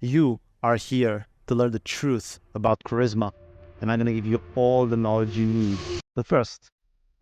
You are here to learn the truth about charisma, and I'm going to give you all the knowledge you need. But first,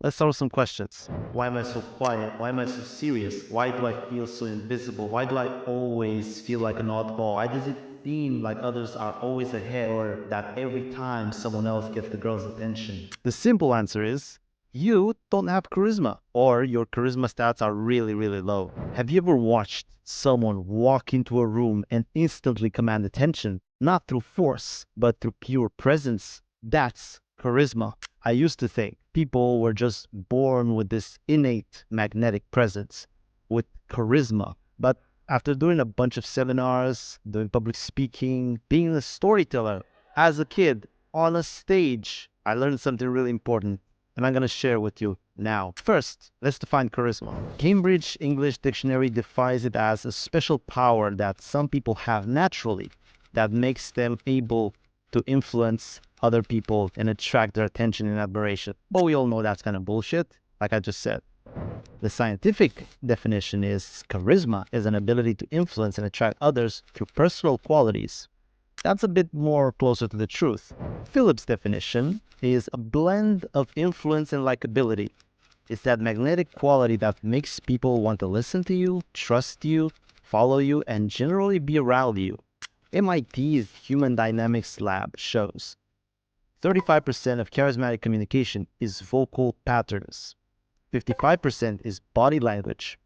let's start with some questions. Why am I so quiet? Why am I so serious? Why do I feel so invisible? Why do I always feel like an oddball? Why does it seem like others are always ahead, or that every time someone else gets the girl's attention? The simple answer is you don't have charisma, or your charisma stats are really, really low. Have you ever watched someone walk into a room and instantly command attention? Not through force, but through pure presence. That's charisma. I used to think people were just born with this innate magnetic presence, with charisma. But after doing a bunch of seminars, doing public speaking, being a storyteller as a kid on a stage, I learned something really important, and I'm going to share with you now. First, let's define charisma. Cambridge English Dictionary defines it as a special power that some people have naturally that makes them able to influence other people and attract their attention and admiration. But we all know that's kind of bullshit, like I just said. The scientific definition is charisma is an ability to influence and attract others through personal qualities. That's a bit more closer to the truth. Phillips' definition is a blend of influence and likability. It's that magnetic quality that makes people want to listen to you, trust you, follow you, and generally be around you. MIT's Human Dynamics Lab shows 35% of charismatic communication is vocal patterns, 55% is body language,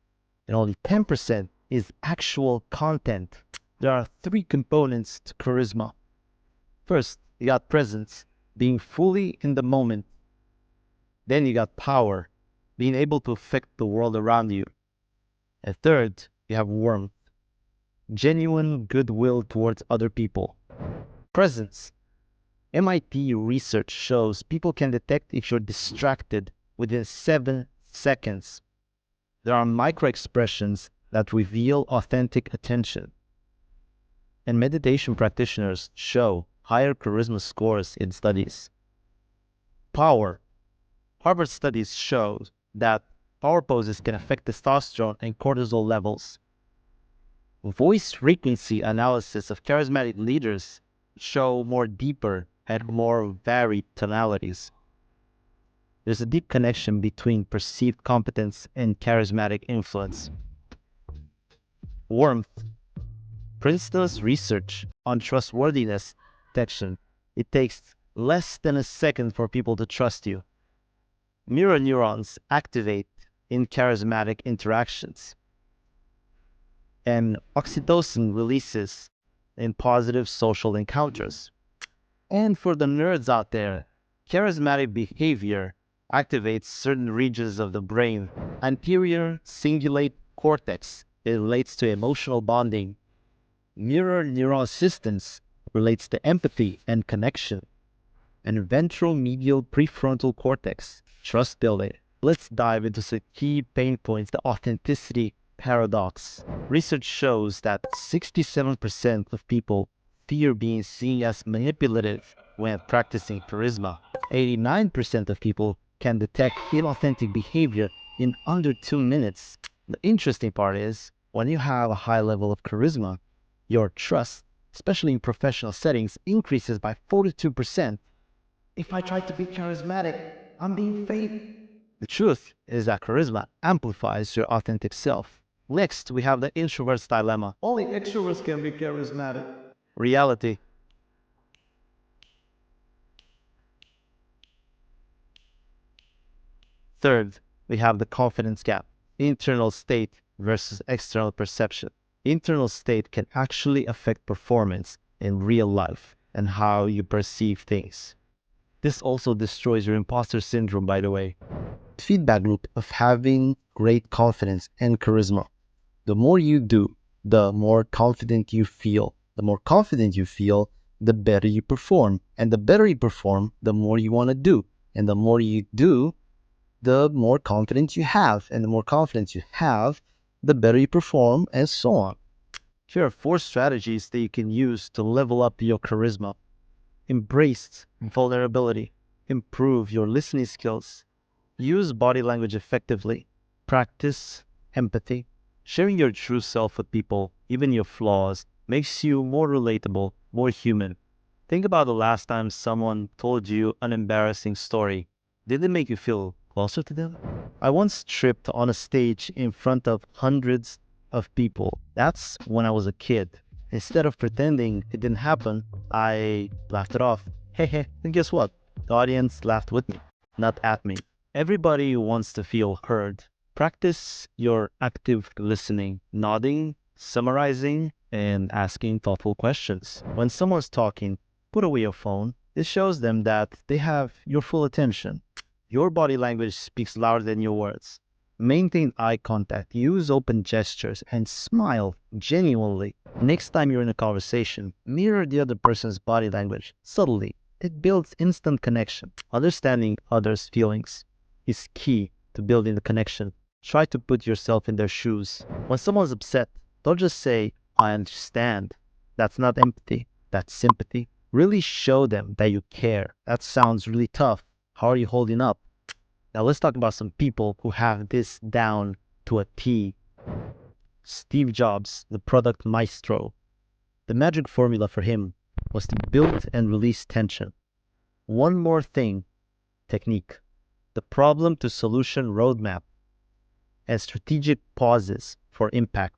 and only 10% is actual content. There are three components to charisma. First, you got presence, being fully in the moment. Then you got power, being able to affect the world around you. And third, you have warmth, genuine goodwill towards other people. Presence. MIT research shows people can detect if you're distracted within 7 seconds. There are micro expressions that reveal authentic attention. And meditation practitioners show higher charisma scores in studies. Power. Harvard studies show that power poses can affect testosterone and cortisol levels. Voice frequency analysis of charismatic leaders show more deeper and more varied tonalities. There's a deep connection between perceived competence and charismatic influence. Warmth. Princeton's research on trustworthiness detection. It takes less than a second for people to trust you. Mirror neurons activate in charismatic interactions. And oxytocin releases in positive social encounters. And for the nerds out there, charismatic behavior activates certain regions of the brain. Anterior cingulate cortex, it relates to emotional bonding. Mirror neural assistance relates to empathy and connection. And ventral medial prefrontal cortex, trust building. Let's dive into some key pain points, the authenticity paradox. Research shows that 67% of people fear being seen as manipulative when practicing charisma. 89% of people can detect inauthentic behavior in under 2 minutes. The interesting part is, when you have a high level of charisma, your trust, especially in professional settings, increases by 42%. If I try to be charismatic, I'm being fake. The truth is that charisma amplifies your authentic self. Next, we have the introvert's dilemma. Only extroverts can be charismatic. Reality. Third, we have the confidence gap. Internal state versus external perception. Internal state can actually affect performance in real life and how you perceive things. This also destroys your imposter syndrome, by the way. Feedback loop of having great confidence and charisma. The more you do, the more confident you feel. The more confident you feel, the better you perform. And the better you perform, the more you want to do. And the more you do, the more confidence you have. And the more confidence you have, the better you perform, and so on. Here are 4 strategies that you can use to level up your charisma. Embrace vulnerability. Improve your listening skills. Use body language effectively. Practice empathy. Sharing your true self with people, even your flaws, makes you more relatable, more human. Think about the last time someone told you an embarrassing story. Did it make you feel closer to them? I once tripped on a stage in front of hundreds of people. That's when I was a kid. Instead of pretending it didn't happen, I laughed it off. Hehe, and guess what? The audience laughed with me, not at me. Everybody wants to feel heard. Practice your active listening, nodding, summarizing, and asking thoughtful questions. When someone's talking, put away your phone. This shows them that they have your full attention. Your body language speaks louder than your words. Maintain eye contact, use open gestures, and smile genuinely. Next time you're in a conversation, mirror the other person's body language subtly. It builds instant connection. Understanding others' feelings is key to building the connection. Try to put yourself in their shoes. When someone's upset, don't just say, I understand. That's not empathy, that's sympathy. Really show them that you care. That sounds really tough. How are you holding up? Now let's talk about some people who have this down to a T. Steve Jobs, the product maestro. The magic formula for him was to build and release tension. One more thing, technique. The problem to solution roadmap and strategic pauses for impact.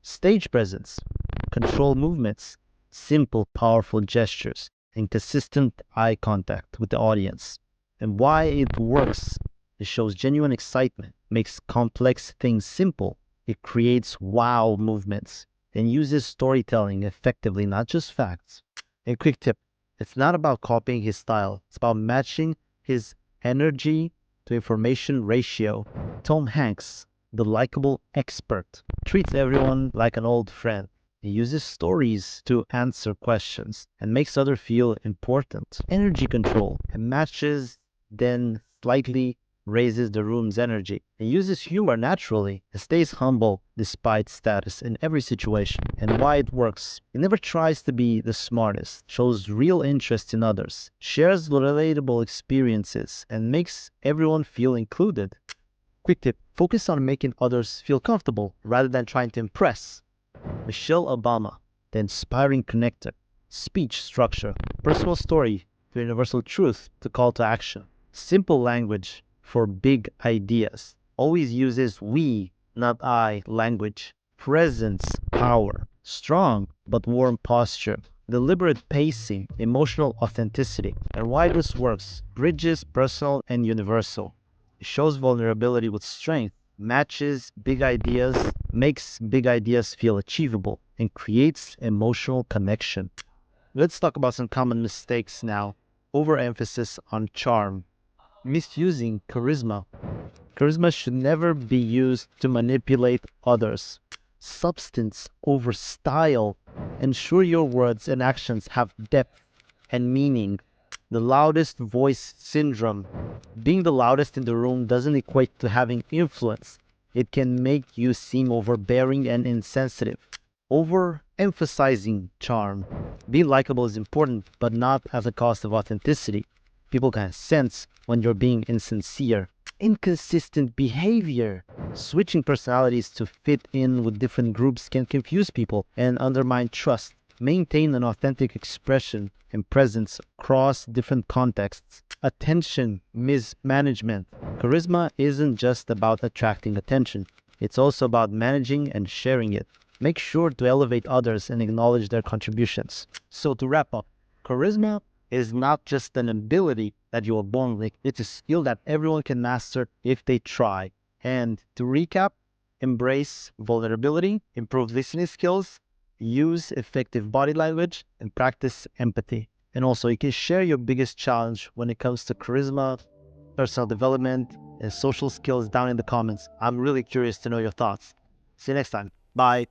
Stage presence, control movements, simple, powerful gestures, and consistent eye contact with the audience. And why it works. It shows genuine excitement, makes complex things simple. It creates wow movements, and uses storytelling effectively, not just facts. A quick tip, it's not about copying his style, it's about matching his energy to information ratio. Tom Hanks, the likable expert, treats everyone like an old friend. He uses stories to answer questions and makes others feel important. Energy control, and matches, then slightly raises the room's energy. He uses humor naturally and stays humble despite status in every situation. And why it works. He never tries to be the smartest, shows real interest in others, shares relatable experiences, and makes everyone feel included. Quick tip, focus on making others feel comfortable rather than trying to impress. Michelle Obama, the inspiring connector, speech structure, personal story to universal truth to call to action. Simple language for big ideas. Always uses we, not I language. Presence, power. Strong but warm posture. Deliberate pacing, emotional authenticity. And why this works. Bridges personal and universal. It shows vulnerability with strength, matches big ideas, makes big ideas feel achievable, and creates emotional connection. Let's talk about some common mistakes now. Overemphasis on charm. Misusing charisma. Charisma should never be used to manipulate others. Substance over style. Ensure your words and actions have depth and meaning. The loudest voice syndrome. Being the loudest in the room doesn't equate to having influence. It can make you seem overbearing and insensitive. Overemphasizing charm. Being likable is important, but not at the cost of authenticity. People can sense when you're being insincere. Inconsistent behavior. Switching personalities to fit in with different groups can confuse people and undermine trust. Maintain an authentic expression and presence across different contexts. Attention mismanagement. Charisma isn't just about attracting attention. It's also about managing and sharing it. Make sure to elevate others and acknowledge their contributions. So to wrap up, charisma is not just an ability that you are born with. It's a skill that everyone can master if they try. And to recap, embrace vulnerability, improve listening skills, use effective body language, and practice empathy. And also, you can share your biggest challenge when it comes to charisma, personal development, and social skills down in the comments. I'm really curious to know your thoughts. See you next time. Bye.